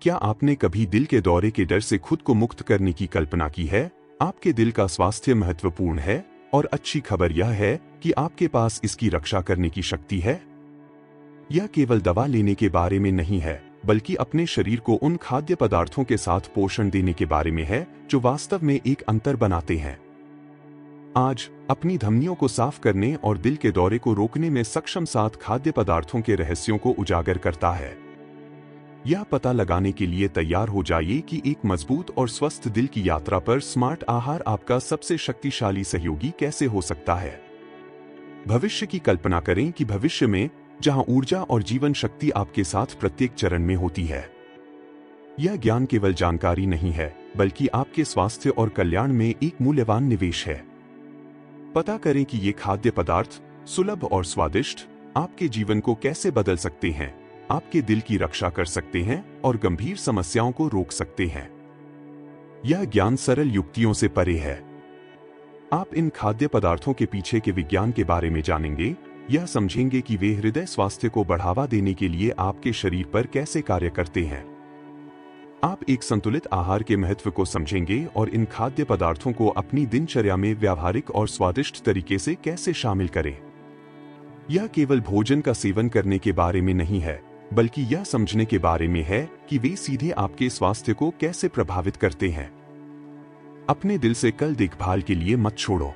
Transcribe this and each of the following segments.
क्या आपने कभी दिल के दौरे के डर से खुद को मुक्त करने की कल्पना की है? आपके दिल का स्वास्थ्य महत्वपूर्ण है और अच्छी खबर यह है कि आपके पास इसकी रक्षा करने की शक्ति है। यह केवल दवा लेने के बारे में नहीं है, बल्कि अपने शरीर को उन खाद्य पदार्थों के साथ पोषण देने के बारे में है जो वास्तव में एक अंतर बनाते हैं। आज अपनी धमनियों को साफ करने और दिल के दौरे को रोकने में सक्षम 7 खाद्य पदार्थों के रहस्यों को उजागर करता है। यह पता लगाने के लिए तैयार हो जाइए कि एक मजबूत और स्वस्थ दिल की यात्रा पर स्मार्ट आहार आपका सबसे शक्तिशाली सहयोगी कैसे हो सकता है। भविष्य की कल्पना करें कि भविष्य में जहां ऊर्जा और जीवन शक्ति आपके साथ प्रत्येक चरण में होती है। यह ज्ञान केवल जानकारी नहीं है, बल्कि आपके स्वास्थ्य और कल्याण में एक मूल्यवान निवेश है। पता करें कि ये खाद्य पदार्थ सुलभ और स्वादिष्ट आपके जीवन को कैसे बदल सकते हैं, आपके दिल की रक्षा कर सकते हैं और गंभीर समस्याओं को रोक सकते हैं। यह ज्ञान सरल युक्तियों से परे है। आप इन खाद्य पदार्थों के पीछे के विज्ञान के बारे में जानेंगे, यह समझेंगे कि वे हृदय स्वास्थ्य को बढ़ावा देने के लिए आपके शरीर पर कैसे कार्य करते हैं। आप एक संतुलित आहार के महत्व को समझेंगे और इन खाद्य पदार्थों को अपनी दिनचर्या में व्यावहारिक और स्वादिष्ट तरीके से कैसे शामिल करें। यह केवल भोजन का सेवन करने के बारे में नहीं है, बल्कि यह समझने के बारे में है कि वे सीधे आपके स्वास्थ्य को कैसे प्रभावित करते हैं। अपने दिल से कल देखभाल के लिए मत छोड़ो।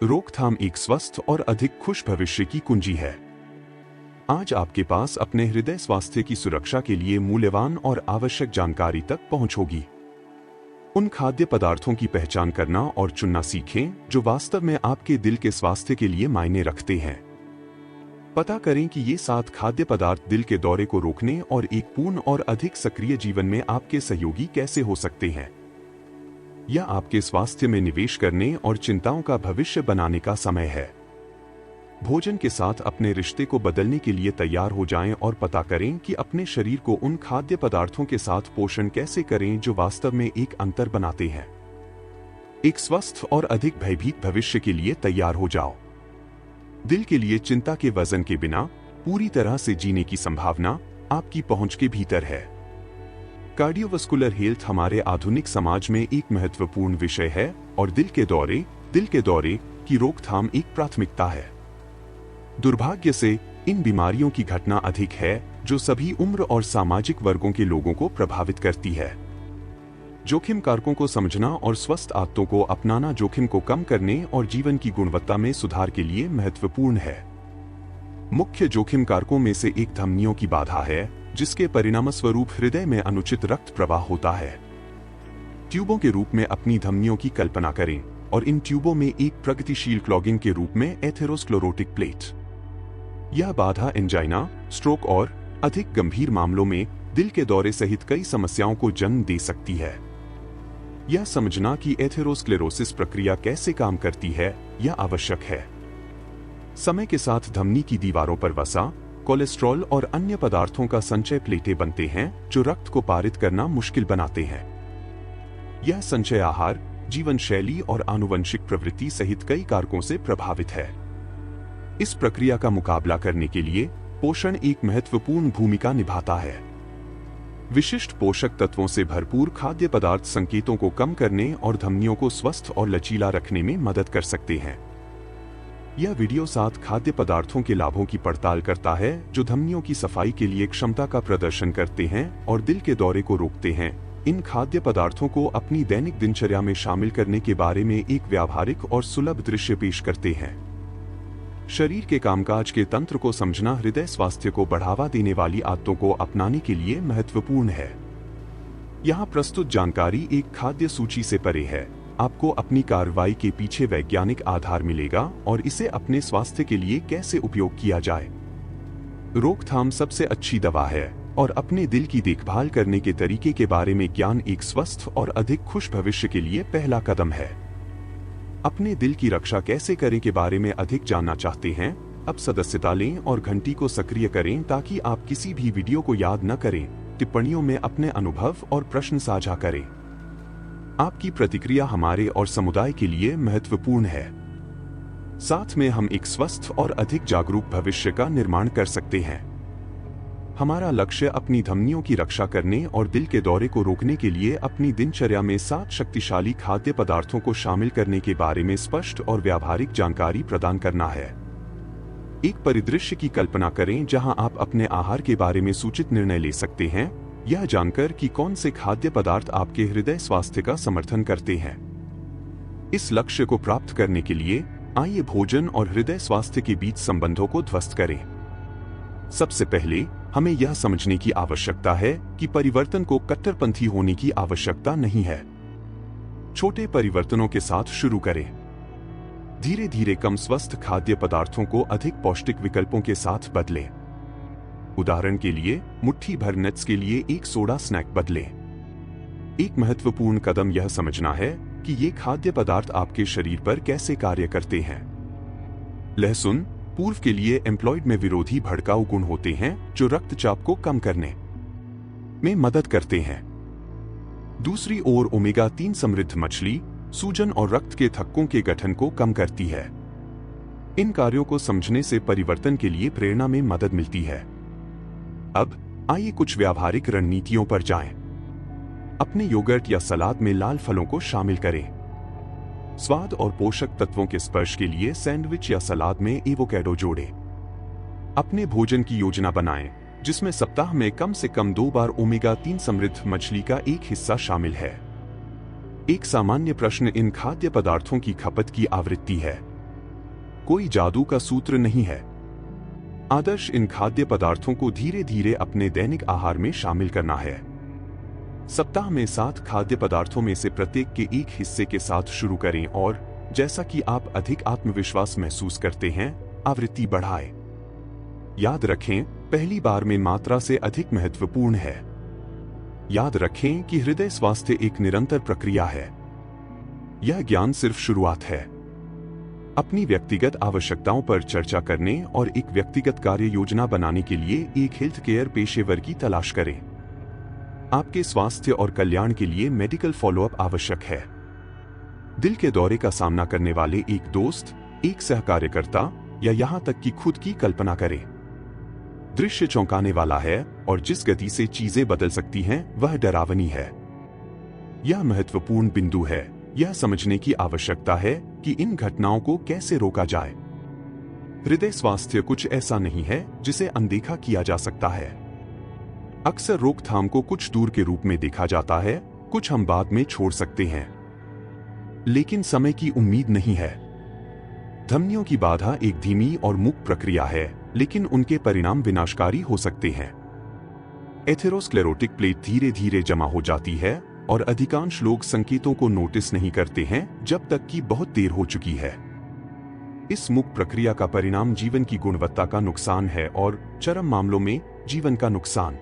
रोकथाम एक स्वस्थ और अधिक खुश भविष्य की कुंजी है। आज आपके पास अपने हृदय स्वास्थ्य की सुरक्षा के लिए मूल्यवान और आवश्यक जानकारी तक पहुंच होगी। उन खाद्य पदार्थों की पहचान करना और चुनना सीखें जो वास्तव में आपके दिल के स्वास्थ्य के लिए मायने रखते हैं। पता करें कि ये 7 खाद्य पदार्थ दिल के दौरे को रोकने और एक पूर्ण और अधिक सक्रिय जीवन में आपके सहयोगी कैसे हो सकते हैं। यह आपके स्वास्थ्य में निवेश करने और चिंताओं का भविष्य बनाने का समय है। भोजन के साथ अपने रिश्ते को बदलने के लिए तैयार हो जाएं और पता करें कि अपने शरीर को उन खाद्य पदार्थों के साथ पोषण कैसे करें जो वास्तव में एक अंतर बनाते हैं। एक स्वस्थ और अधिक भयभीत भविष्य के लिए तैयार हो जाओ। दिल के लिए चिंता के वजन के बिना पूरी तरह से जीने की संभावना आपकी पहुंच के भीतर है। कार्डियोवास्कुलर हेल्थ हमारे आधुनिक समाज में एक महत्वपूर्ण विषय है और दिल के दौरे की रोकथाम एक प्राथमिकता है। दुर्भाग्य से इन बीमारियों की घटना अधिक है जो सभी उम्र और सामाजिक वर्गों के लोगों को प्रभावित करती है। जोखिम कारकों को समझना और स्वस्थ आदतों को अपनाना जोखिम को कम करने और जीवन की गुणवत्ता में सुधार के लिए महत्वपूर्ण है। मुख्य जोखिम कारकों में से एक धमनियों की बाधा है, जिसके परिणामस्वरूप हृदय में अनुचित रक्त प्रवाह होता है। ट्यूबों के रूप में अपनी धमनियों की कल्पना करें और इन ट्यूबों में एक प्रगतिशील क्लॉगिंग के रूप में एथेरोस्क्लेरोटिक प्लेट। यह बाधा एंजाइना, स्ट्रोक और अधिक गंभीर मामलों में दिल के दौरे सहित कई समस्याओं को जन्म दे सकती है। यह समझना कि एथेरोस्क्लेरोसिस प्रक्रिया कैसे काम करती है, यह आवश्यक है। समय के साथ धमनी की दीवारों पर वसा, कोलेस्ट्रॉल और अन्य पदार्थों का संचय प्लेटें बनते हैं जो रक्त को पारित करना मुश्किल बनाते हैं। यह संचय आहार, जीवन शैली और आनुवंशिक प्रवृत्ति सहित कई कारकों से प्रभावित है। इस प्रक्रिया का मुकाबला करने के लिए पोषण एक महत्वपूर्ण भूमिका निभाता है। विशिष्ट पोषक तत्वों से भरपूर खाद्य पदार्थ संकेतों को कम करने और धमनियों को स्वस्थ और लचीला रखने में मदद कर सकते हैं। यह वीडियो 7 खाद्य पदार्थों के लाभों की पड़ताल करता है जो धमनियों की सफाई के लिए क्षमता का प्रदर्शन करते हैं और दिल के दौरे को रोकते हैं। इन खाद्य पदार्थों को अपनी दैनिक दिनचर्या में शामिल करने के बारे में एक व्यावहारिक और सुलभ दृश्य पेश करते हैं। शरीर के कामकाज के तंत्र को समझना हृदय स्वास्थ्य को बढ़ावा देने वाली आदतों को अपनाने के लिए महत्वपूर्ण है। यहाँ प्रस्तुत जानकारी एक खाद्य सूची से परे है। आपको अपनी कार्रवाई के पीछे वैज्ञानिक आधार मिलेगा और इसे अपने स्वास्थ्य के लिए कैसे उपयोग किया जाए। रोकथाम सबसे अच्छी दवा है और अपने दिल की देखभाल करने के तरीके के बारे में ज्ञान एक स्वस्थ और अधिक खुश भविष्य के लिए पहला कदम है। अपने दिल की रक्षा कैसे करें के बारे में अधिक जानना चाहते हैं? अब सदस्यता लें और घंटी को सक्रिय करें ताकि आप किसी भी वीडियो को याद न करें। टिप्पणियों में अपने अनुभव और प्रश्न साझा करें। आपकी प्रतिक्रिया हमारे और समुदाय के लिए महत्वपूर्ण है। साथ में हम एक स्वस्थ और अधिक जागरूक भविष्य का निर्माण कर सकते हैं। हमारा लक्ष्य अपनी धमनियों की रक्षा करने और दिल के दौरे को रोकने के लिए अपनी दिनचर्या में 7 शक्तिशाली खाद्य पदार्थों को शामिल करने के बारे में स्पष्ट और व्यावहारिक जानकारी प्रदान करना है। एक परिदृश्य की कल्पना करें जहां आप अपने आहार के बारे में सूचित निर्णय ले सकते हैं, यह जानकर कि कौन से खाद्य पदार्थ आपके हृदय स्वास्थ्य का समर्थन करते हैं। इस लक्ष्य को प्राप्त करने के लिए आइए भोजन और हृदय स्वास्थ्य के बीच संबंधों को ध्वस्त करें। सबसे पहले हमें यह समझने की आवश्यकता है कि परिवर्तन को कट्टरपंथी होने की आवश्यकता नहीं है। छोटे परिवर्तनों के साथ शुरू करें। धीरे धीरे कम स्वस्थ खाद्य पदार्थों को अधिक पौष्टिक विकल्पों के साथ बदलें। उदाहरण के लिए मुट्ठी भर नट्स के लिए एक सोडा स्नैक बदलें। एक महत्वपूर्ण कदम यह समझना है कि ये खाद्य पदार्थ आपके शरीर पर कैसे कार्य करते हैं। लहसुन पूर्व के लिए एम्प्लॉयड में विरोधी भड़काऊ गुण होते हैं जो रक्तचाप को कम करने में मदद करते हैं। दूसरी ओर ओमेगा 3 समृद्ध मछली सूजन और रक्त के थक्कों के गठन को कम करती है। इन कार्यों को समझने से परिवर्तन के लिए प्रेरणा में मदद मिलती है। अब आइए कुछ व्यावहारिक रणनीतियों पर जाएं। अपने योगर्ट या सलाद में लाल फलों को शामिल करें। स्वाद और पोषक तत्वों के स्पर्श के लिए सैंडविच या सलाद में एवोकैडो जोड़ें। अपने भोजन की योजना बनाएं जिसमें सप्ताह में कम से कम 2 बार ओमेगा 3 समृद्ध मछली का एक हिस्सा शामिल है। एक सामान्य प्रश्न इन खाद्य पदार्थों की खपत की आवृत्ति है। कोई जादू का सूत्र नहीं है। आदर्श इन खाद्य पदार्थों को धीरे धीरे अपने दैनिक आहार में शामिल करना है। सप्ताह में 7 खाद्य पदार्थों में से प्रत्येक के एक हिस्से के साथ शुरू करें और जैसा कि आप अधिक आत्मविश्वास महसूस करते हैं, आवृत्ति बढ़ाएं। याद रखें, पहली बार में मात्रा से अधिक महत्वपूर्ण है। याद रखें कि हृदय स्वास्थ्य एक निरंतर प्रक्रिया है। यह ज्ञान सिर्फ शुरुआत है। अपनी व्यक्तिगत आवश्यकताओं पर चर्चा करने और एक व्यक्तिगत कार्य योजना बनाने के लिए एक हेल्थ केयर पेशेवर की तलाश करें। आपके स्वास्थ्य और कल्याण के लिए मेडिकल फॉलोअप आवश्यक है। दिल के दौरे का सामना करने वाले एक दोस्त, एक सहकार्यकर्ता या यहां तक कि खुद की कल्पना करें। दृश्य चौंकाने वाला है और जिस गति से चीजें बदल सकती हैं वह डरावनी है। यह महत्वपूर्ण बिंदु है। यह समझने की आवश्यकता है कि इन घटनाओं को कैसे रोका जाए। हृदय स्वास्थ्य कुछ ऐसा नहीं है जिसे अनदेखा किया जा सकता है। अक्सर रोकथाम को कुछ दूर के रूप में देखा जाता है, कुछ हम बाद में छोड़ सकते हैं, लेकिन समय की उम्मीद नहीं है। धमनियों की बाधा एक धीमी और मुक्त प्रक्रिया है, लेकिन उनके परिणाम विनाशकारी हो सकते हैं। एथेरोस्क्लेरोटिक प्लेट धीरे धीरे जमा हो जाती है और अधिकांश लोग संकेतों को नोटिस नहीं करते हैं जब तक कि बहुत देर हो चुकी है। इस मुक्त प्रक्रिया का परिणाम जीवन की गुणवत्ता का नुकसान है और चरम मामलों में जीवन का नुकसान।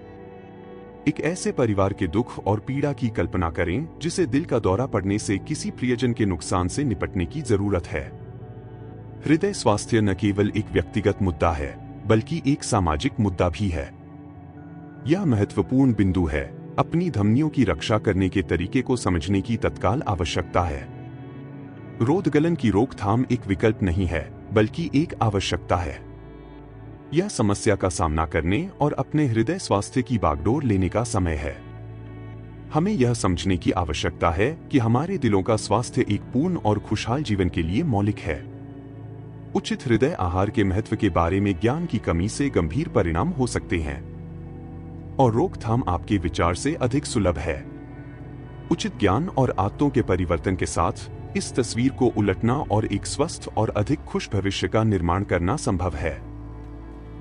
एक ऐसे परिवार के दुख और पीड़ा की कल्पना करें जिसे दिल का दौरा पड़ने से किसी प्रियजन के नुकसान से निपटने की जरूरत है। हृदय स्वास्थ्य न केवल एक व्यक्तिगत मुद्दा है, बल्कि एक सामाजिक मुद्दा भी है। यह महत्वपूर्ण बिंदु है। अपनी धमनियों की रक्षा करने के तरीके को समझने की तत्काल आवश्यकता है। रोधगलन की रोकथाम एक विकल्प नहीं है, बल्कि एक आवश्यकता है। यह समस्या का सामना करने और अपने हृदय स्वास्थ्य की बागडोर लेने का समय है। हमें यह समझने की आवश्यकता है कि हमारे दिलों का स्वास्थ्य एक पूर्ण और खुशहाल जीवन के लिए मौलिक है। उचित हृदय आहार के महत्व के बारे में ज्ञान की कमी से गंभीर परिणाम हो सकते हैं और रोकथाम आपके विचार से अधिक सुलभ है। उचित ज्ञान और आदतों के परिवर्तन के साथ इस तस्वीर को उलटना और एक स्वस्थ और अधिक खुश भविष्य का निर्माण करना संभव है।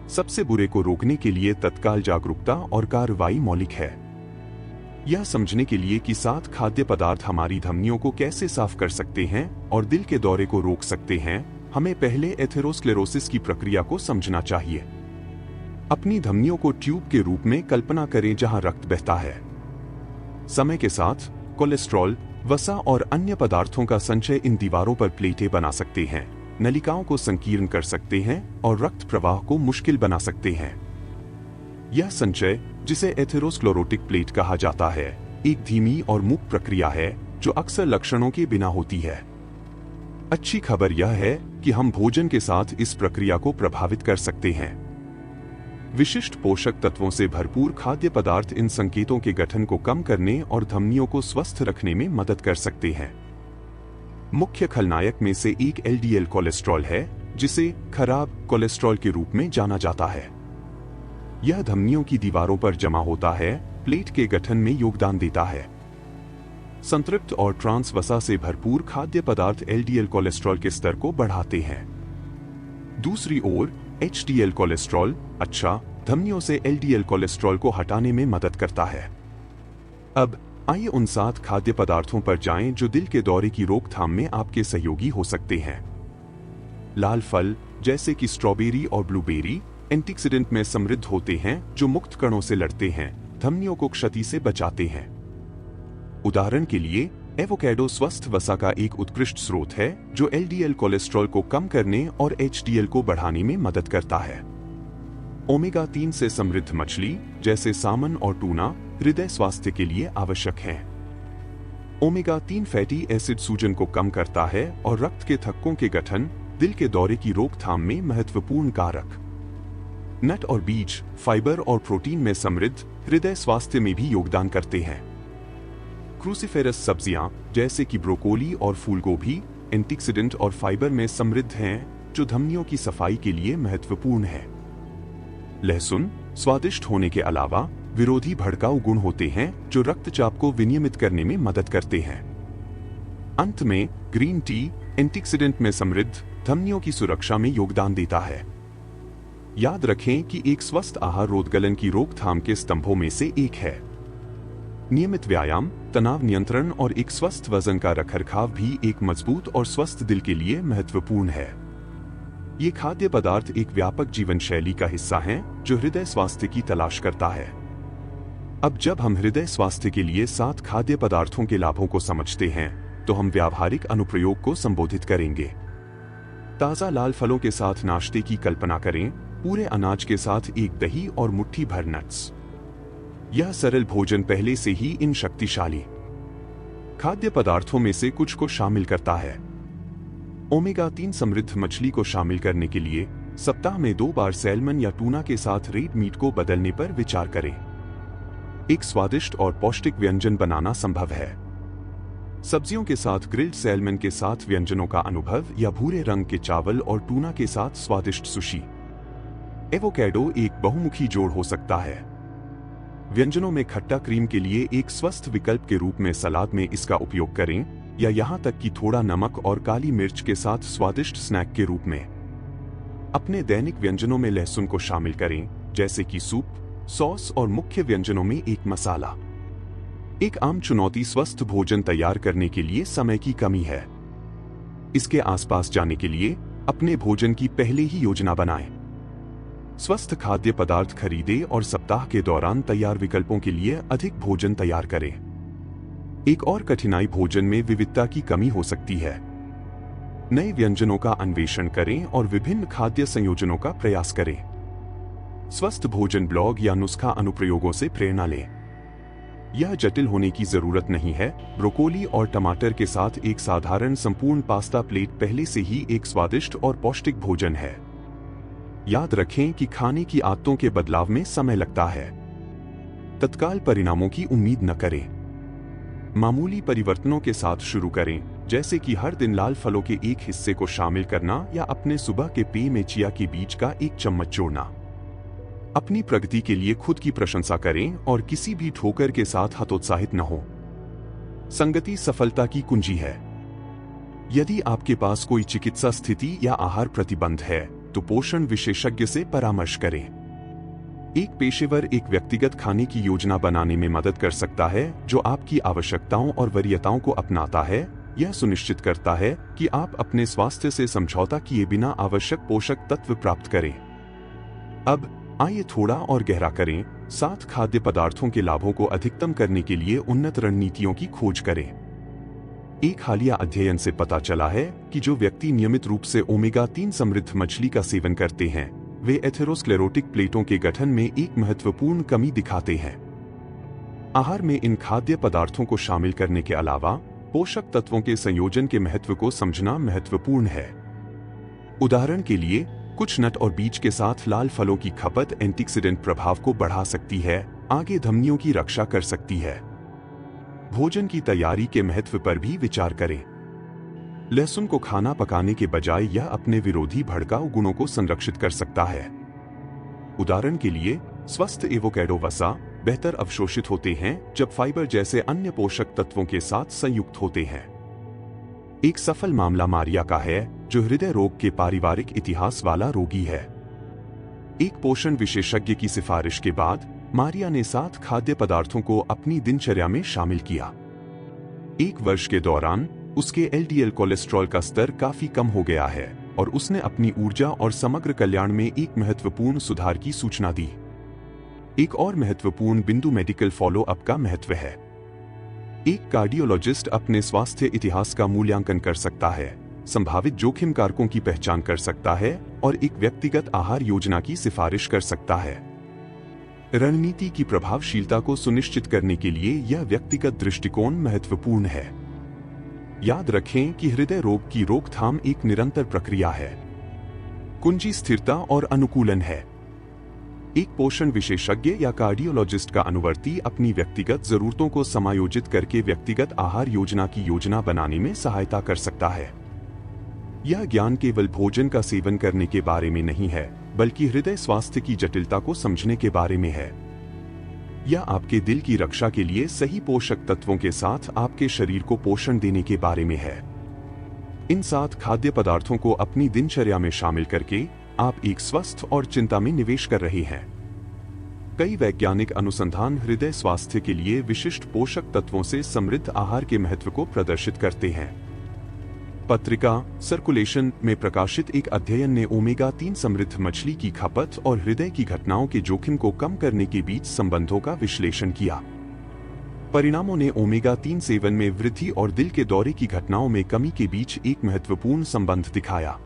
सबसे बुरे को रोकने के लिए तत्काल जागरूकता और कार्रवाई मौलिक है। यह समझने के लिए कि 7 खाद्य पदार्थ हमारी धमनियों को कैसे साफ कर सकते हैं और दिल के दौरे को रोक सकते हैं, हमें पहले एथेरोस्क्लेरोसिस की प्रक्रिया को समझना चाहिए। अपनी धमनियों को ट्यूब के रूप में कल्पना करें जहां रक्त बहता है। समय के साथ कोलेस्ट्रॉल, वसा और अन्य पदार्थों का संचय इन दीवारों पर प्लेटें बना सकते हैं, नलिकाओं को संकीर्ण कर सकते हैं और रक्त प्रवाह को मुश्किल बना सकते हैं। यह संचय, जिसे एथेरोस्क्लेरोटिक प्लेट कहा जाता है, एक धीमी और मुक्त प्रक्रिया है जो अक्सर लक्षणों के बिना होती है। अच्छी खबर यह है कि हम भोजन के साथ इस प्रक्रिया को प्रभावित कर सकते हैं। विशिष्ट पोषक तत्वों से भरपूर खाद्य पदार्थ इन संकेतों के गठन को कम करने और धमनियों को स्वस्थ रखने में मदद कर सकते हैं। मुख्य खलनायक में से एक एलडीएल कोलेस्ट्रॉल है, जिसे खराब कोलेस्ट्रॉल के रूप में जाना जाता है। यह धमनियों की दीवारों पर जमा होता है, प्लेट के गठन में योगदान देता है। संतृप्त और ट्रांस वसा से भरपूर खाद्य पदार्थ एलडीएल कोलेस्ट्रॉल के स्तर को बढ़ाते हैं। दूसरी ओर एचडीएल कोलेस्ट्रॉल धमनियों से एलडीएल कोलेस्ट्रॉल को हटाने में मदद करता है। अब आइए उन 7 खाद्य पदार्थों पर जाएं जो दिल के दौरे की रोकथाम में आपके सहयोगी हो सकते हैं। लाल फल जैसे कि स्ट्रॉबेरी और ब्लूबेरी एंटीऑक्सीडेंट में समृद्ध होते हैं, जो मुक्त कणों से लड़ते हैं, धमनियों को क्षति से बचाते हैं। उदाहरण के लिए एवोकाडो स्वस्थ वसा का एक उत्कृष्ट स्रोत है, जो एलडीएल कोलेस्ट्रॉल को कम करने और एचडीएल को बढ़ाने में मदद करता है। ओमेगा 3 से समृद्ध मछली जैसे सामन और टूना हृदय स्वास्थ्य के लिए आवश्यक है। ओमेगा 3 फैटी एसिड सूजन को कम करता है और रक्त के थक्कों के गठन, दिल के दौरे की रोकथाम में महत्वपूर्ण कारक। नट और बीज फाइबर और प्रोटीन में समृद्ध हृदय स्वास्थ्य में भी योगदान करते हैं। क्रूसीफेरस सब्जियां जैसे कि ब्रोकोली और फूलगोभी एंटीऑक्सीडेंट और फाइबर में समृद्ध हैं, जो धमनियों की सफाई के लिए महत्वपूर्ण है। लहसुन स्वादिष्ट होने के अलावा विरोधी भड़काऊ गुण होते हैं, जो रक्तचाप को विनियमित करने में मदद करते हैं। अंत में ग्रीन टी एंटीऑक्सीडेंट में समृद्ध धमनियों की सुरक्षा में योगदान देता है। याद रखें कि एक स्वस्थ आहार रोधगलन की रोकथाम के स्तंभों में से एक है। नियमित व्यायाम, तनाव नियंत्रण और एक स्वस्थ वजन का रखरखाव भी एक मजबूत और स्वस्थ दिल के लिए महत्वपूर्ण है। ये खाद्य पदार्थ एक व्यापक जीवन शैली का हिस्सा हैं, जो हृदय स्वास्थ्य की तलाश करता है। अब जब हम हृदय स्वास्थ्य के लिए 7 खाद्य पदार्थों के लाभों को समझते हैं, तो हम व्यावहारिक अनुप्रयोग को संबोधित करेंगे। ताजा लाल फलों के साथ नाश्ते की कल्पना करें, पूरे अनाज के साथ एक दही और मुट्ठी भर नट्स। यह सरल भोजन पहले से ही इन शक्तिशाली खाद्य पदार्थों में से कुछ को शामिल करता है। ओमेगा 3 समृद्ध मछली को शामिल करने के लिए सप्ताह में 2 बार सैल्मन या टूना के साथ रेड मीट को बदलने पर विचार करें। एक स्वादिष्ट और पौष्टिक व्यंजन बनाना संभव है। सब्जियों के साथ ग्रिल्ड सैल्मन के साथ व्यंजनों का अनुभव, या भूरे रंग के चावल और टूना के साथ स्वादिष्ट सुशी। एवोकाडो एक बहुमुखी जोड़ हो सकता है। व्यंजनों में खट्टा क्रीम के लिए एक स्वस्थ विकल्प के रूप में सलाद में इसका उपयोग करें, या यहां तक कि थोड़ा नमक और काली मिर्च के साथ स्वादिष्ट स्नैक के रूप में। अपने दैनिक व्यंजनों में लहसुन को शामिल करें, जैसे कि सूप, सॉस और मुख्य व्यंजनों में एक मसाला। एक आम चुनौती स्वस्थ भोजन तैयार करने के लिए समय की कमी है। इसके आसपास जाने के लिए अपने भोजन की पहले ही योजना बनाएं। स्वस्थ खाद्य पदार्थ खरीदें और सप्ताह के दौरान तैयार विकल्पों के लिए अधिक भोजन तैयार करें। एक और कठिनाई भोजन में विविधता की कमी हो सकती है। नए व्यंजनों का अन्वेषण करें और विभिन्न खाद्य संयोजनों का प्रयास करें। स्वस्थ भोजन ब्लॉग या नुस्खा अनुप्रयोगों से प्रेरणा लें। यह जटिल होने की जरूरत नहीं है। ब्रोकोली और टमाटर के साथ एक साधारण संपूर्ण पास्ता प्लेट पहले से ही एक स्वादिष्ट और पौष्टिक भोजन है। याद रखें कि खाने की आदतों के बदलाव में समय लगता है। तत्काल परिणामों की उम्मीद न करें। मामूली परिवर्तनों के साथ शुरू करें, जैसे कि हर दिन लाल फलों के एक हिस्से को शामिल करना या अपने सुबह के पेय में चिया के बीज का एक चम्मच जोड़ना। अपनी प्रगति के लिए खुद की प्रशंसा करें और किसी भी ठोकर के साथ हतोत्साहित न हो। संगति सफलता की कुंजी है। यदि आपके पास कोई चिकित्सा स्थिति या आहार प्रतिबंध है, तो पोषण विशेषज्ञ से परामर्श करें। एक पेशेवर एक व्यक्तिगत खाने की योजना बनाने में मदद कर सकता है, जो आपकी आवश्यकताओं और वरीयताओं को अपनाता है। यह सुनिश्चित करता है कि आप अपने स्वास्थ्य से समझौता किए बिना आवश्यक पोषक तत्व प्राप्त करें। अब आइए थोड़ा और गहरा करें। 7 खाद्य पदार्थों के लाभों को अधिकतम करने के लिए उन्नत रणनीतियों की खोज करें। एक हालिया अध्ययन से पता चला है कि जो व्यक्ति नियमित रूप से ओमेगा 3 समृद्ध मछली का सेवन करते हैं, वे एथेरोस्क्लेरोटिक प्लेटों के गठन में एक महत्वपूर्ण कमी दिखाते हैं। आहार में इन खाद्य पदार्थों को शामिल करने के अलावा पोषक तत्वों के संयोजन के महत्व को समझना महत्वपूर्ण है। उदाहरण के लिए, कुछ नट और बीज के साथ लाल फलों की खपत एंटीऑक्सीडेंट प्रभाव को बढ़ा सकती है, आगे धमनियों की रक्षा कर सकती है। भोजन की तैयारी के महत्व पर भी विचार करें। लहसुन को खाना पकाने के बजाय यह अपने विरोधी भड़काऊ गुणों को संरक्षित कर सकता है। उदाहरण के लिए, स्वस्थ एवोकैडो वसा बेहतर अवशोषित होते हैं जब फाइबर जैसे अन्य पोषक तत्वों के साथ संयुक्त होते हैं। एक सफल मामला मारिया का है, जो हृदय रोग के पारिवारिक इतिहास वाला रोगी है। एक पोषण विशेषज्ञ की सिफारिश के बाद मारिया ने 7 खाद्य पदार्थों को अपनी दिनचर्या में शामिल किया। 1 वर्ष के दौरान उसके एलडीएल कोलेस्ट्रॉल का स्तर काफी कम हो गया है और उसने अपनी ऊर्जा और समग्र कल्याण में एक महत्वपूर्ण सुधार की सूचना दी। एक और महत्वपूर्ण बिंदु मेडिकल फॉलो अप का महत्व है। एक कार्डियोलॉजिस्ट अपने स्वास्थ्य इतिहास का मूल्यांकन कर सकता है, संभावित जोखिम कारकों की पहचान कर सकता है और एक व्यक्तिगत आहार योजना की सिफारिश कर सकता है। रणनीति की प्रभावशीलता को सुनिश्चित करने के लिए यह व्यक्तिगत दृष्टिकोण महत्वपूर्ण है। याद रखें कि हृदय रोग की रोकथाम एक निरंतर प्रक्रिया है। कुंजी स्थिरता और अनुकूलन है। एक पोषण विशेषज्ञ या कार्डियोलॉजिस्ट का अनुवर्ती अपनी व्यक्तिगत जरूरतों को समायोजित करके व्यक्तिगत आहार योजना की योजना बनाने में सहायता कर सकता है। यह ज्ञान केवल भोजन का सेवन करने के बारे में नहीं है, बल्कि हृदय स्वास्थ्य की जटिलता को समझने के बारे में है। यह आपके दिल की रक्षा के लिए सही पोषक तत्वों के साथ आपके शरीर को पोषण देने के बारे में है। इन 7 खाद्य पदार्थों को अपनी दिनचर्या में शामिल करके आप एक स्वस्थ और चिंता में निवेश कर रहे हैं। कई वैज्ञानिक अनुसंधान हृदय स्वास्थ्य के लिए विशिष्ट पोषक तत्वों से समृद्ध आहार के महत्व को प्रदर्शित करते हैं। पत्रिका सर्कुलेशन में प्रकाशित एक अध्ययन ने ओमेगा-3 समृद्ध मछली की खपत और हृदय की घटनाओं के जोखिम को कम करने के बीच संबंधों का विश्लेषण किया। परिणामों ने ओमेगा-3 सेवन में वृद्धि और दिल के दौरे की घटनाओं में कमी के बीच एक महत्वपूर्ण संबंध दिखाया।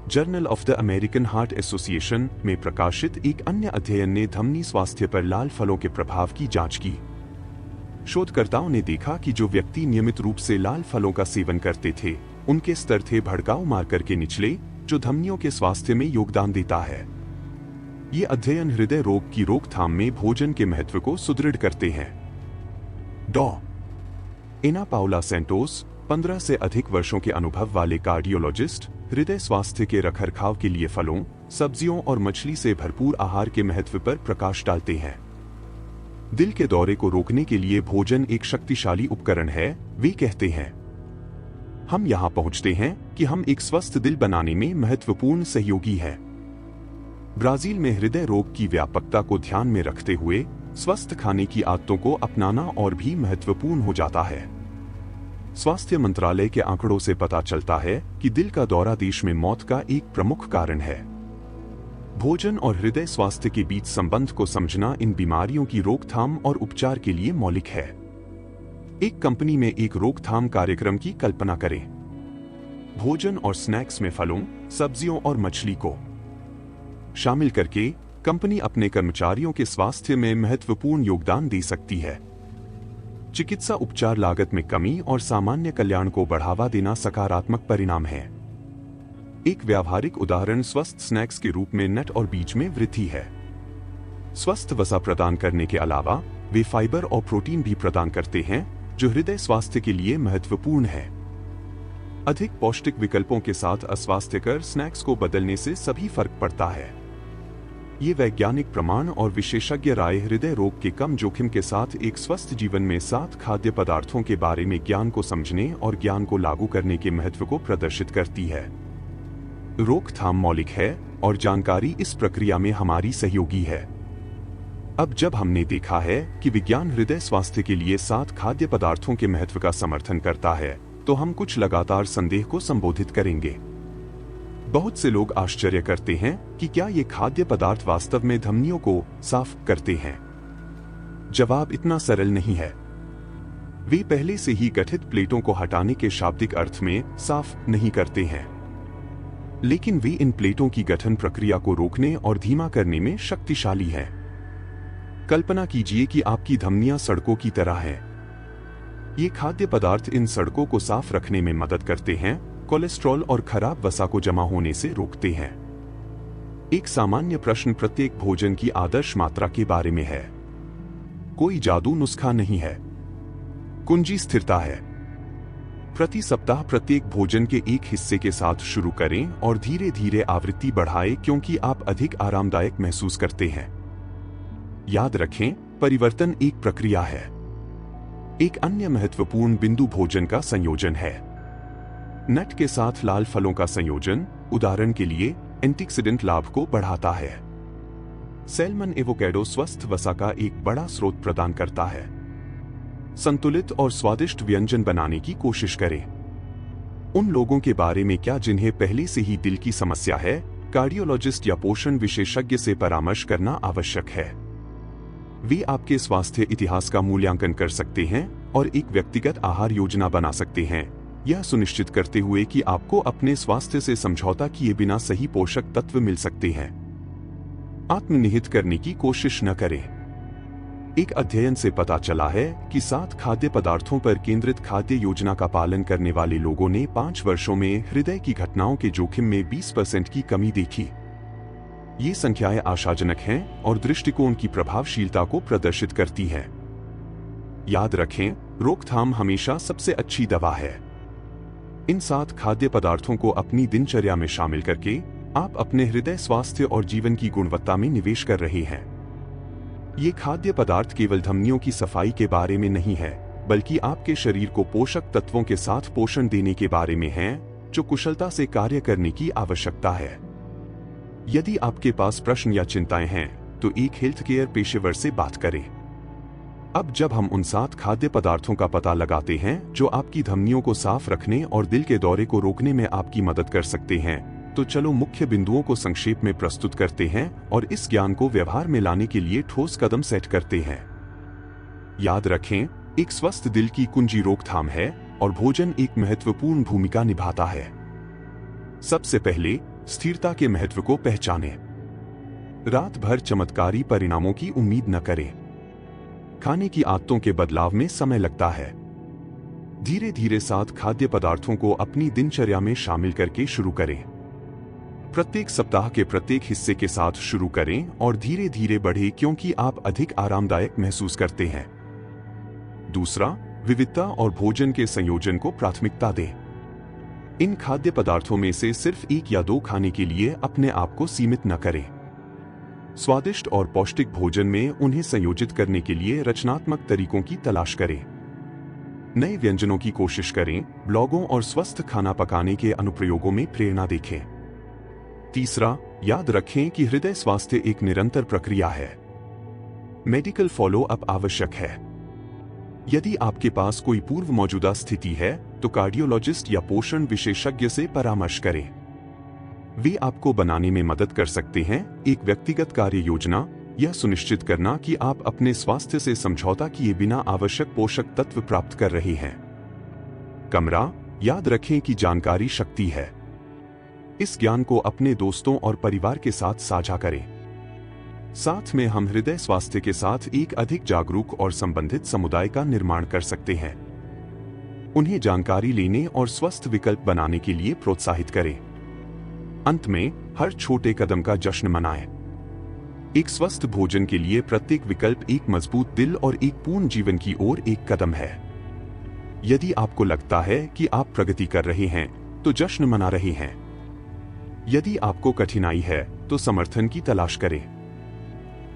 Journal of the American heart association में प्रकाशित एक अन्य अध्ययन ने धमनी स्वास्थ्य पर लाल फलों के प्रभाव की जांच की। शोधकर्ताओं ने देखा कि जो व्यक्ति नियमित रूप से लाल फलों का सेवन करते थे, उनके स्तर थे भड़काऊ मार्कर के निचले, जो धमनियों के स्वास्थ्य में योगदान देता है। ये अध्ययन हृदय रोग की रोकथाम में भोजन के महत्व को सुदृढ़ करते हैं। डॉ. एना पाउला सेंटोस, 15 से अधिक वर्षों के अनुभव वाले कार्डियोलॉजिस्ट, हृदय स्वास्थ्य के रखरखाव के लिए फलों, सब्जियों और मछली से भरपूर आहार के महत्व पर प्रकाश डालते हैं। दिल के दौरे को रोकने के लिए भोजन एक शक्तिशाली उपकरण है, वे कहते हैं। हम यहां पहुंचते हैं कि हम एक स्वस्थ दिल बनाने में महत्वपूर्ण सहयोगी हैं। ब्राजील में हृदय रोग की व्यापकता को ध्यान में रखते हुए स्वस्थ खाने की आदतों को अपनाना और भी महत्वपूर्ण हो जाता है। स्वास्थ्य मंत्रालय के आंकड़ों से पता चलता है कि दिल का दौरा देश में मौत का एक प्रमुख कारण है। भोजन और हृदय स्वास्थ्य के बीच संबंध को समझना इन बीमारियों की रोकथाम और उपचार के लिए मौलिक है। एक कंपनी में एक रोकथाम कार्यक्रम की कल्पना करें। भोजन और स्नैक्स में फलों, सब्जियों और मछली को शामिल करके कंपनी अपने कर्मचारियों के स्वास्थ्य में महत्वपूर्ण योगदान दे सकती है। चिकित्सा उपचार लागत में कमी और सामान्य कल्याण को बढ़ावा देना सकारात्मक परिणाम है। एक व्यावहारिक उदाहरण स्वस्थ स्नैक्स के रूप में नट और बीज में वृद्धि है। स्वस्थ वसा प्रदान करने के अलावा वे फाइबर और प्रोटीन भी प्रदान करते हैं, जो हृदय स्वास्थ्य के लिए महत्वपूर्ण है। अधिक पौष्टिक विकल्पों के साथ अस्वास्थ्यकर स्नैक्स को बदलने से सभी फर्क पड़ता है। ये वैज्ञानिक प्रमाण और विशेषज्ञ राय हृदय रोग के कम जोखिम के साथ एक स्वस्थ जीवन में 7 खाद्य पदार्थों के बारे में ज्ञान को समझने और ज्ञान को लागू करने के महत्व को प्रदर्शित करती है। रोकथाम मौलिक है और जानकारी इस प्रक्रिया में हमारी सहयोगी है। अब जब हमने देखा है कि विज्ञान हृदय स्वास्थ्य के लिए 7 खाद्य पदार्थों के महत्व का समर्थन करता है, तो हम कुछ लगातार संदेह को संबोधित करेंगे। बहुत से लोग आश्चर्य करते हैं कि क्या ये खाद्य पदार्थ वास्तव में धमनियों को साफ करते हैं। जवाब इतना सरल नहीं है। वे पहले से ही गठित प्लेटों को हटाने के शाब्दिक अर्थ में साफ नहीं करते हैं, लेकिन वे इन प्लेटों की गठन प्रक्रिया को रोकने और धीमा करने में शक्तिशाली हैं। कल्पना कीजिए कि आपकी धमनियां सड़कों की तरह हैं। ये खाद्य पदार्थ इन सड़कों को साफ रखने में मदद करते हैं, कोलेस्ट्रॉल और खराब वसा को जमा होने से रोकते हैं। एक सामान्य प्रश्न प्रत्येक भोजन की आदर्श मात्रा के बारे में है। कोई जादू नुस्खा नहीं है, कुंजी स्थिरता है। प्रति सप्ताह प्रत्येक भोजन के एक हिस्से के साथ शुरू करें और धीरे धीरे आवृत्ति बढ़ाएं क्योंकि आप अधिक आरामदायक महसूस करते हैं। याद रखें, परिवर्तन एक प्रक्रिया है। एक अन्य महत्वपूर्ण बिंदु भोजन का संयोजन है। नट के साथ लाल फलों का संयोजन, उदाहरण के लिए, एंटीऑक्सीडेंट लाभ को बढ़ाता है। सैल्मन एवोकेडो स्वस्थ वसा का एक बड़ा स्रोत प्रदान करता है। संतुलित और स्वादिष्ट व्यंजन बनाने की कोशिश करें। उन लोगों के बारे में क्या जिन्हें पहले से ही दिल की समस्या है, कार्डियोलॉजिस्ट या पोषण विशेषज्ञ से परामर्श करना आवश्यक है। वे आपके स्वास्थ्य इतिहास का मूल्यांकन कर सकते हैं और एक व्यक्तिगत आहार योजना बना सकते हैं, यह सुनिश्चित करते हुए कि आपको अपने स्वास्थ्य से समझौता किए बिना सही पोषक तत्व मिल सकते हैं। आत्मनिहित करने की कोशिश न करें। एक अध्ययन से पता चला है कि 7 खाद्य पदार्थों पर केंद्रित खाद्य योजना का पालन करने वाले लोगों ने 5 वर्षों में हृदय की घटनाओं के जोखिम में 20% की कमी देखी। ये संख्याएं आशाजनक हैं और दृष्टिकोण की प्रभावशीलता को प्रदर्शित करती हैं। याद रखें, रोकथाम हमेशा सबसे अच्छी दवा है। इन 7 खाद्य पदार्थों को अपनी दिनचर्या में शामिल करके आप अपने हृदय स्वास्थ्य और जीवन की गुणवत्ता में निवेश कर रहे हैं। ये खाद्य पदार्थ केवल धमनियों की सफाई के बारे में नहीं है, बल्कि आपके शरीर को पोषक तत्वों के साथ पोषण देने के बारे में हैं, जो कुशलता से कार्य करने की आवश्यकता है। यदि आपके पास प्रश्न या चिंताएं हैं, तो एक हेल्थ केयर पेशेवर से बात करें। अब जब हम उन 7 खाद्य पदार्थों का पता लगाते हैं जो आपकी धमनियों को साफ रखने और दिल के दौरे को रोकने में आपकी मदद कर सकते हैं, तो चलो मुख्य बिंदुओं को संक्षेप में प्रस्तुत करते हैं और इस ज्ञान को व्यवहार में लाने के लिए ठोस कदम सेट करते हैं। याद रखें, एक स्वस्थ दिल की कुंजी रोकथाम है और भोजन एक महत्वपूर्ण भूमिका निभाता है। सबसे पहले, स्थिरता के महत्व को पहचानें। रात भर चमत्कारी परिणामों की उम्मीद न करें। खाने की आदतों के बदलाव में समय लगता है। धीरे धीरे 7 खाद्य पदार्थों को अपनी दिनचर्या में शामिल करके शुरू करें। प्रत्येक सप्ताह के प्रत्येक हिस्से के साथ शुरू करें और धीरे धीरे बढ़ें क्योंकि आप अधिक आरामदायक महसूस करते हैं। दूसरा, विविधता और भोजन के संयोजन को प्राथमिकता दें। इन खाद्य पदार्थों में से सिर्फ 1 या 2 खाने के लिए अपने आप को सीमित न करें। स्वादिष्ट और पौष्टिक भोजन में उन्हें संयोजित करने के लिए रचनात्मक तरीकों की तलाश करें। नए व्यंजनों की कोशिश करें, ब्लॉगों और स्वस्थ खाना पकाने के अनुप्रयोगों में प्रेरणा देखें। तीसरा, याद रखें कि हृदय स्वास्थ्य एक निरंतर प्रक्रिया है। मेडिकल फॉलो अप आवश्यक है। यदि आपके पास कोई पूर्व मौजूदा स्थिति है, तो कार्डियोलॉजिस्ट या पोषण विशेषज्ञ से परामर्श करें। वे आपको बनाने में मदद कर सकते हैं एक व्यक्तिगत कार्य योजना, यह सुनिश्चित करना कि आप अपने स्वास्थ्य से समझौता किए बिना आवश्यक पोषक तत्व प्राप्त कर रहे हैं। कमरा, याद रखें कि जानकारी शक्ति है। इस ज्ञान को अपने दोस्तों और परिवार के साथ साझा करें। साथ में हम हृदय स्वास्थ्य के साथ एक अधिक जागरूक और संबंधित समुदाय का निर्माण कर सकते हैं। उन्हें जानकारी लेने और स्वस्थ विकल्प बनाने के लिए प्रोत्साहित करें। अंत में, हर छोटे कदम का जश्न मनाएं। एक स्वस्थ भोजन के लिए प्रत्येक विकल्प एक मजबूत दिल और एक पूर्ण जीवन की ओर एक कदम है। यदि आपको लगता है कि आप प्रगति कर रहे हैं, तो जश्न मना रहे हैं। यदि आपको कठिनाई है, तो समर्थन की तलाश करें।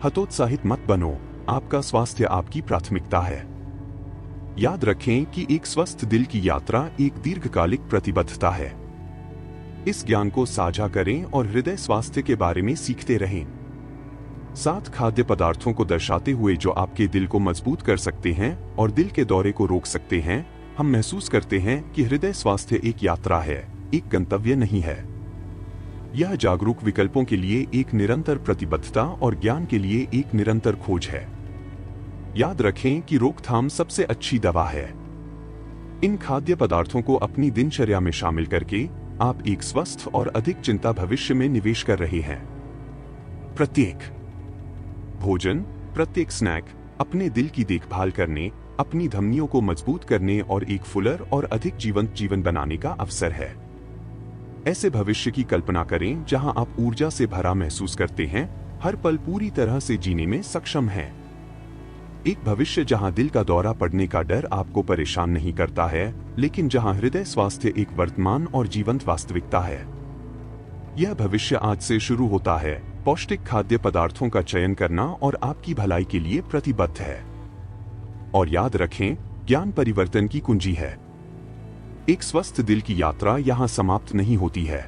हतोत्साहित मत बनो, आपका स्वास्थ्य आपकी प्राथमिकता है। याद रखें कि एक स्वस्थ दिल की यात्रा एक दीर्घकालिक प्रतिबद्धता है। इस ज्ञान को साझा करें और हृदय स्वास्थ्य के बारे में सीखते रहें। 7 खाद्य पदार्थों को दर्शाते हुए जो आपके दिल को मजबूत कर सकते हैं और दिल के दौरे को रोक सकते हैं, हम महसूस करते हैं कि हृदय स्वास्थ्य एक यात्रा है, एक गंतव्य नहीं है। यह जागरूक विकल्पों के लिए एक निरंतर प्रतिबद्धता और ज्ञान के लिए एक निरंतर खोज है। याद रखें कि रोकथाम सबसे अच्छी दवा है। इन खाद्य पदार्थों को अपनी दिनचर्या में शामिल करके आप एक स्वस्थ और अधिक चिंता भविष्य में निवेश कर रहे हैं। प्रत्येक भोजन, प्रत्येक स्नैक अपने दिल की देखभाल करने, अपनी धमनियों को मजबूत करने और एक फुलर और अधिक जीवंत जीवन बनाने का अवसर है। ऐसे भविष्य की कल्पना करें जहां आप ऊर्जा से भरा महसूस करते हैं, हर पल पूरी तरह से जीने में सक्षम हैं। एक भविष्य जहां दिल का दौरा पड़ने का डर आपको परेशान नहीं करता है, लेकिन जहां हृदय स्वास्थ्य एक वर्तमान और जीवंत वास्तविकता है। यह भविष्य आज से शुरू होता है, पौष्टिक खाद्य पदार्थों का चयन करना और आपकी भलाई के लिए प्रतिबद्ध है। और याद रखें, ज्ञान परिवर्तन की कुंजी है। एक स्वस्थ दिल की यात्रा यहां समाप्त नहीं होती है।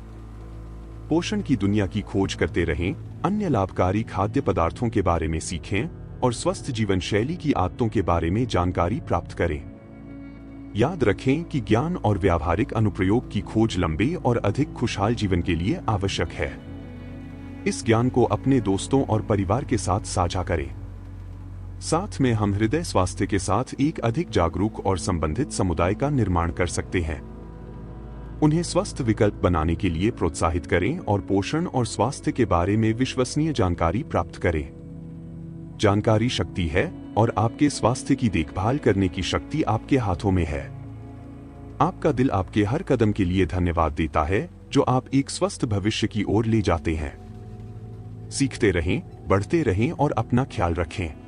पोषण की दुनिया की खोज करते रहें, अन्य लाभकारी खाद्य पदार्थों के बारे में सीखें और स्वस्थ जीवन शैली की आदतों के बारे में जानकारी प्राप्त करें। याद रखें कि ज्ञान और व्यावहारिक अनुप्रयोग की खोज लंबे और अधिक खुशहाल जीवन के लिए आवश्यक है। इस ज्ञान को अपने दोस्तों और परिवार के साथ साझा करें। साथ में हम हृदय स्वास्थ्य के साथ एक अधिक जागरूक और संबंधित समुदाय का निर्माण कर सकते हैं। उन्हें स्वस्थ विकल्प बनाने के लिए प्रोत्साहित करें और पोषण और स्वास्थ्य के बारे में विश्वसनीय जानकारी प्राप्त करें। जानकारी शक्ति है और आपके स्वास्थ्य की देखभाल करने की शक्ति आपके हाथों में है। आपका दिल आपके हर कदम के लिए धन्यवाद देता है जो आप एक स्वस्थ भविष्य की ओर ले जाते हैं। सीखते रहें, बढ़ते रहें और अपना ख्याल रखें।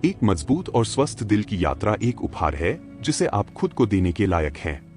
एक मजबूत और स्वस्थ दिल की यात्रा एक उपहार है जिसे आप खुद को देने के लायक हैं।